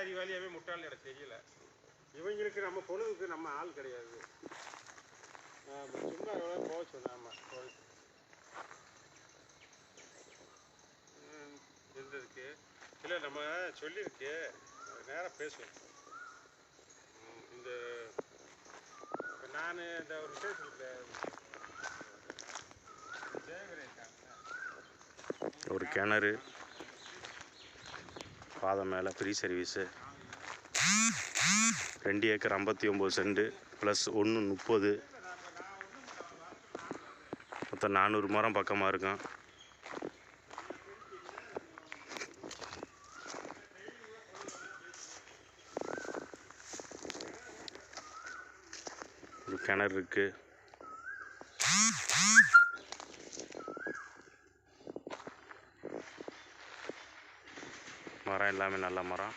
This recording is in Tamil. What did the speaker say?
அறிவாளியாகவே முட்டாள் எனக்கு தெரியல. இவங்களுக்கு நம்ம பொழுதுக்கு நம்ம ஆள் கிடையாது. சும்மா எவ்வளோ போக சொன்னேன். ஆமாம் இருந்ததுக்கு இல்லை நம்ம சொல்லியிருக்கு நேராக பேசுவோம். இந்த இப்போ நான் இந்த ஒரு விசேஷத்தில் ஒரு கிணறு, பாதை மேலே free service, 2 acre 59 cent plus 1 30, மொத்தம் 400 மரம் பக்கமாக இருக்கும். ஒரு கிணறு இருக்குது. மரம் எல்லாமே நல்ல மரம்.